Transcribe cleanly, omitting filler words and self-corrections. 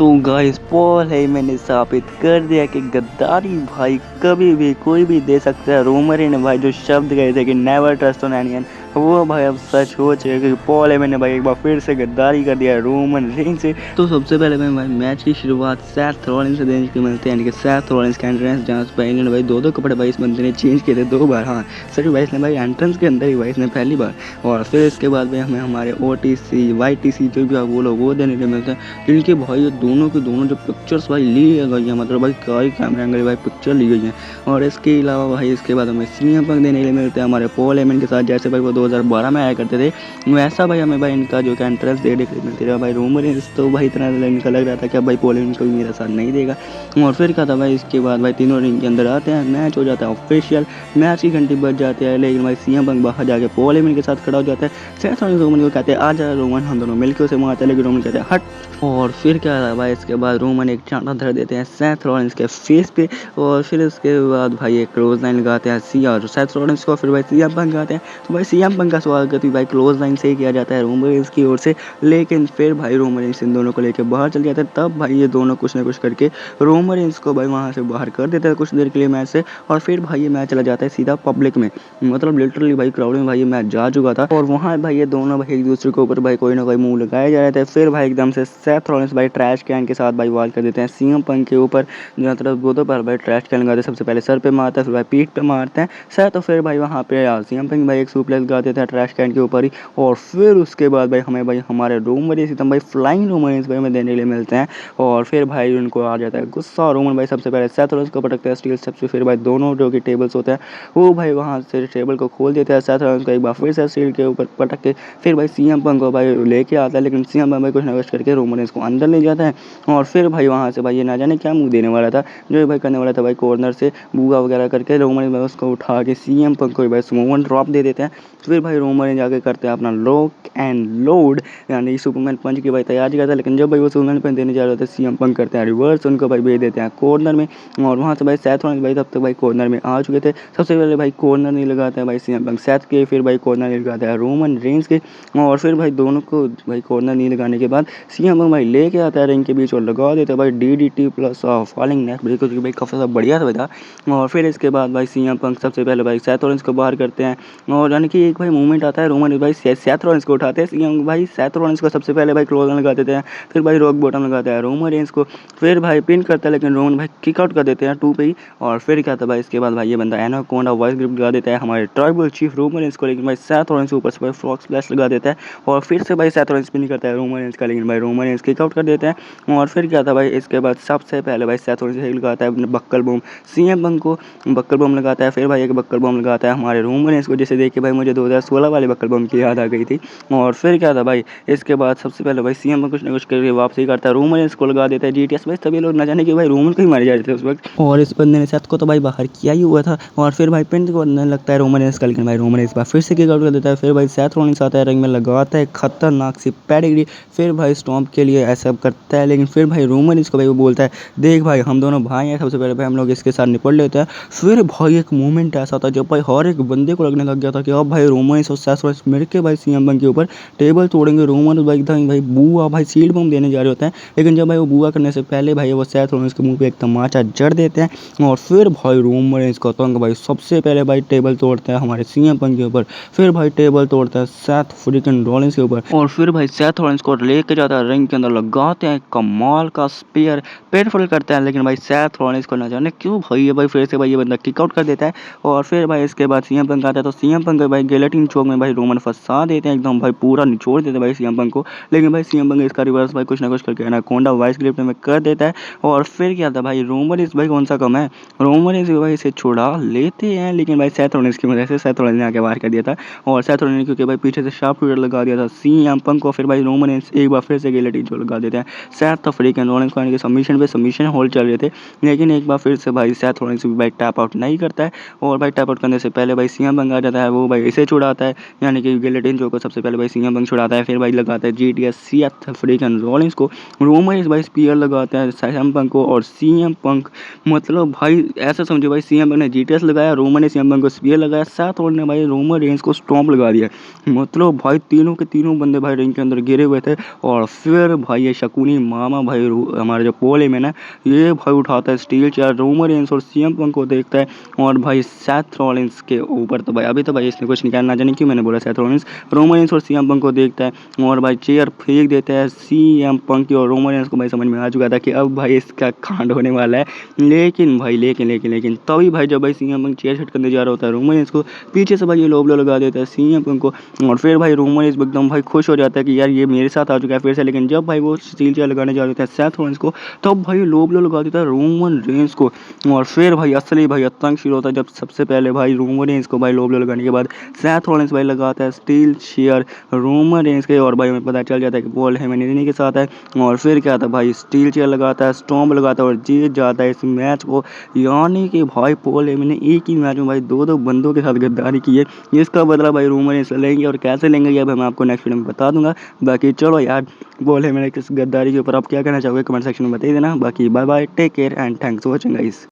तो guys Paul है मैंने साबित कर दिया कि गद्दारी भाई कभी भी कोई भी दे सकता है। रोमर ने भाई जो शब्द कहे थे कि नेवर ट्रस्ट ऑन एनीवन, वो भाई अब सच हो चुका है कि पॉल है मैंने भाई एक बार फिर से गद्दारी कर दिया है रोमन रेंज से। तो सबसे पहले भाई मैच की शुरुआत सेथ रॉलिंस से देने की मिलती है, यानी कि सेथ रॉलिंस का एंट्रेंस जहाँ से पहले ने भाई दो कपड़े भाई इस बंदे ने चेंज किए थे 2 बार। हाँ सर भाई इसने भाई एंट्रेंस के अंदर ही भाई इसने पहली बार, और फिर इसके बाद भाई हमें हमारे OTC YTC जो भी आप बोलो वो देने के मिलते हैं, जिनके भाई ये दोनों के दोनों जो पिक्चर्स भाई ली गई है, मतलब भाई कई कैमरा एंगल भाई पिक्चर ली गई है। और इसके अलावा भाई इसके बाद हमें CM पंक देने के लिए मिलते हैं हमारे पॉल हेमन के साथ, जैसे भाई वो 2012 में आया करते थे वैसा भाई हमें भाई इनका जो एंट्रेंस देने के लिए मिलती है। भाई रूमर तो भाई इतना इनका लग रहा था कि अब भाई पॉल हेमन को भी मेरा साथ नहीं देगा। और फिर क्या था भाई इसके बाद भाई तीनों रिंग के अंदर आते हैं, मैच हो जाता है ऑफिशियल, मैच की घंटी बज जाती है, लेकिन भाई CM पंक बाहर जाके पॉल हेमन के साथ खड़ा हो जाता है। सेथ रॉलिंस रोमन को कहते हैं आ जा रोमन, हम दोनों मिलकर उसे मारते हैं, लेकिन रोमन कहते हैं हट। और फिर क्या था भाई इसके बाद रोमन एक चांटा धर देते हैं सेथ रॉलिंस के फेस पे, और फिर इसके बाद भाई एक क्लोज लाइन लगाते हैं सेथ रॉलिंस को, फिर भाई CM पंक आते हैं। तो भाई CM पंक का स्वागत भी भाई क्लोज लाइन से ही किया जाता है रोमन रेंज की ओर से, लेकिन फिर भाई रोमन रेंज इन दोनों को लेकर बाहर चल जाते हैं। तब भाई ये दोनों कुछ ना कुछ करके रोमन रेंज को भाई वहाँ से बाहर कर देते हैं कुछ देर के लिए मैच से, और फिर भाई ये मैच चला जाता है सीधा पब्लिक में, मतलब लिटरली भाई क्राउड में भाई ये मैच जा चुका था। और वहाँ भाई ये दोनों भाई एक दूसरे के ऊपर भाई कोई ना कोई मुंह लगाए जा रहे थे। फिर भाई एकदम से सेथ रॉलिंस भाई ट्रैश कैन के साथ भाई वार कर देते हैं CM पंक के ऊपर, जहाँ तरफ दो पर भाई ट्रैश कैन लगाते हैं, सबसे पहले सर पे मारता है, फिर भाई पीठ पे मारते हैं सेथ, तो फिर भाई वहाँ पे CM पंक भाई एक सुप्लेक्स लगा देते हैं ट्रैश कैन के ऊपर ही। और फिर उसके बाद भाई हमें भाई हमारे रोमन रेंज एकदम भाई फ्लाइंग रोमन रेंज भाई हमें देने के लिए मिलते हैं। और फिर भाई उनको आ जाता है गुस्सा, रोमन भाई सबसे पहले सेथ रॉलिंस को पटकते हैं स्टील स्टेप से, फिर भाई दोनों जो कि टेबल्स होते हैं वो भाई वहाँ से टेबल को खोल देते हैं। सेथ रॉलिंस को एक बार फिर से स्टील के ऊपर पटक के फिर भाई CM पंक को भाई लेके आता है, लेकिन CM पंक भाई कुछ ना कुछ करके रोमन रेंज को अंदर ले जाता है। और फिर भाई वहाँ से भाई ये ना जाने क्या मुंह देने वाला था, जो भाई करने वाला था भाई कॉर्नर से बूगा वगैरह करके रोमन रेंज भाई उसको उठा के CM पंक को भाई सुमोन ड्रॉप दे देते हैं। फिर भाई रोमन रेंज जाके करते हैं अपना लॉक एंड लोड, यानी सुपरमैन पंच की भाई तैयारी करता है, लेकिन जब भाई वो सुपरमैन पंच देने जा रहे थे CM पंक करते हैं रिवर्स, उनको भाई भेज देते हैं कॉर्नर में। और वहाँ से भाई सेथ रॉलिंस भाई तब तक भाई कॉर्नर में आ चुके थे। सबसे पहले भाई कॉर्नर नहीं लगाते हैं भाई CM पंक सेथ के, फिर भाई कॉर्नर नहीं लगाते हैं रोमन रेंज के, और फिर भाई दोनों को भाई कॉर्नर नहीं लगाने के बाद CM पंक भाई लेके आता है रिंग के बीच और लगा देता है भाई DDT plus falling neck break, क्योंकि भाई काफ़ी बढ़िया था। और फिर इसके बाद भाई CM पंक सबसे पहले भाई सेथ रॉलिंस को बाहर करते हैं, और यानी कि एक भाई मूवमेंट आता है रोमन भाई सेथ रॉलिंस को उठाते हैं, CM भाई सेथ रॉलिंस को सबसे पहले भाई क्लोज लगा देते हैं, फिर भाई रॉक बॉटम लगाते हैं रोमन रेंज को, फिर भाई पिन करता है, लेकिन रोमन भाई किक आउट कर देते हैं 2 पे ही। और फिर क्या था भाई इसके बाद भाई ये बंदा एनाकोंडा वॉइस ग्रिप लगा देता है हमारे ट्राइबल चीफ रोमन रेंज को, लेकिन भाई सेथ रॉलिंस ऊपर से भाई फ्रॉग स्प्लैश लगा देता है, और फिर से भाई सेथ रॉलिंस पिन करता है रोमन रेंज का, लेकिन भाई रोमन रेंज किक आउट कर देते हैं। और फिर क्या था भाई इसके बाद सबसे पहले भाई सेथ रॉलिंस लगाता है बक्कल बम CM पंक को, बक्कल बम लगाता है, फिर भाई एक बक्कल बम लगाता है हमारे रोमन रेंज को, जिसे देख के भाई मुझे 2016 वाले बक्कल बम की याद आ गई थी। और फिर क्या था भाई इसके बाद सबसे पहले भाई CM पंक कुछ ना कुछ करके वापसी करता है, रोमन रेंज को लगा देता है GTS भाई, सभी लोग ना जाने कि भाई रोमन को ही मारे जा रहे थे उस वक्त, और इस बंदे ने सेथ को तो भाई बाहर किया ही हुआ था। और फिर भाई पिन करने लगता है रोमन रेंज का, लेकिन भाई रोमन रेंज फिर से किक आउट कर देता है। फिर भाई सेथ रॉलिंस आता है रिंग में, लगाता है खतरनाक सी पेडिग्री, फिर भाई स्टॉम्प के लिए ऐसा करता है, लेकिन फिर भाई रोमन रेंज को भाई वो बोलता है देख भाई हम दोनों भाई हैं, सबसे पहले भाई हम लोग इसके साथ निपट लेते हैं। फिर भाई एक मोमेंट ऐसा था जब भाई हर एक बंदे को लगने लग गया था कि अब भाई रोमन रेंज और सेथ रॉलिंस मिलके भाई CM पंक के ऊपर टेबल तोड़ेंगे। रोमन रेंज भाई बुआ भाई सील्ड बम देने जा रहे होते हैं, लेकिन जब भाई वो बुआ करने से पहले भाई वो सेथ रॉलिंस के मुंह पे एक तमाचा जड़ देते हैं। और फिर भाई रोमन रेंज का तंग भाई सबसे पहले भाई टेबल तोड़ता है हमारे CM पंक के ऊपर, फिर भाई टेबल तोड़ता है सेथ फ्रीकिंग रॉलिंस के ऊपर, और फिर भाई सेथ रॉलिंस को लेके जाता है रिंग के अंदर, लगाते हैं कमाल का स्पीयर, पेनफुल करते हैं, लेकिन भाई सेथ रॉलिंस को ना जाने क्यों भाई ये भाई फिर से भाई ये बंदा किक आउट कर देता है। और फिर भाई इसके बाद CM पंक आता है, तो CM पंक भाई गिलेटिन चोक में भाई रोमन फंसा देते हैं, एकदम भाई पूरा निचोड़ देते हैं भाई CM पंक को, लेकिन भाई CM पंक इसका रिवर्स भाई कुछ ना कुछ करके एनाकोंडा वाइस ग्रिप में कर देता है। और फिर क्या था भाई रोमन रेंज भाई कौन सा कम है, रोमन रेंज भाई इसे छुड़ा लेते हैं, लेकिन भाई सेथ रॉलिंस की वजह से सेथ रॉलिंस ने आके वार कर दिया था, और सेथ रॉलिंस ने क्योंकि भाई पीछे से शार्प शूटर लगा दिया था CM पंक को, फिर भाई रोमन रेंज एक बार फिर से गिलेटिन चोक लगा देते हैं सेथ फ्रीकिंग रॉलिंस को, यानी कि सबमिशन पे सबमिशन होल्ड चल रहे थे, लेकिन एक बार फिर से भाई सेथ रॉलिंस भी भाई टैप आउट नहीं करता है। और भाई टैप आउट करने से पहले भाई CM पंक आ जाता है, वो भाई इसे छुड़ाता है, यानी कि गिलेटिन जो को सबसे पहले भाई सीएम पंक छुड़ाता है। फिर भाई लगाता है जीटीएस सीएथ अफ्रीकन रॉलिंस को, रोमन रेंस भाई स्पीयर लगाता है सीएम पंक को, और सीएम पंक मतलब भाई ऐसा समझो भाई सीएम पंक ने जीटीएस लगाया, रोमन ने सीएम पंक को स्पीयर लगाया, साथ और ने भाई रोमन रेंस को स्टॉम्प लगा दिया। मतलब भाई तीनों के तीनों बंदे भाई रिंग के अंदर गिरे हुए थे। और फिर भाई ये शकुनी मामा भाई हमारे जो पोल है ना, ये भाई उठाता है स्टील चेयर, रोमन रेंस और सीएम पंक को देखता है, और भाई सेथ रॉलिंस के ऊपर तो भाई अभी तो भाई इसने कुछ नहीं करना, जाने क्यों मैंने बोला सेथ रॉलिंस, रोमन रेंस और सीएम पंक को देखता है और भाई चेयर फेंक देता है सीएम पंक की, और रोमन रेंस को भाई समझ में आ चुका था कि अब भाई इसका कांड होने वाला है। लेकिन भाई लेकिन तभी भाई जब भाई सीएम पंक चेयर हिट करने जा रहा होता है रोमन रेंस को, पीछे से भाई ये लोबलो लगा देता है सीएम पंक को, और फिर भाई रोमन रेंस एकदम भाई खुश हो जाता है कि यार ये मेरे साथ आ चुका है फिर से। लेकिन जब भाई वो स्टील चेयर लगाने जा रहे होते हैं सेथ रॉलिंस को, तब भाई लोबलो लगा देता है रोमन रेंस को, और फिर भाई असली भाई आतंक शुरू होता है जब सबसे पहले भाई रोमन रेंस को भाई लोबलो लगाने के बाद सेथ रॉलिंस भाई लगाता है स्टील चेयर रोमन रेंस के, और भाई हमें पता चल जाता है कि पॉल हेमन इन्हीं के साथ है। और फिर क्या था भाई स्टील चेयर लगाता है, स्टॉम्प लगाता है और जीत जाता है इस मैच को। यानी कि भाई पॉल हेमन ने एक ही मैच में भाई दो बंदों के साथ गद्दारी की है, जिसका बदला भाई रोमन रेंस लेंगे, और कैसे लेंगे ये अब मैं आपको नेक्स्ट वीडियो में बता दूंगा। बाकी चलो यार, पॉल हेमन ने किस गद्दारी के ऊपर आप क्या कहना चाहोगे कमेंट सेक्शन में बता देना। बाकी bye bye, take care and thanks for watching guys.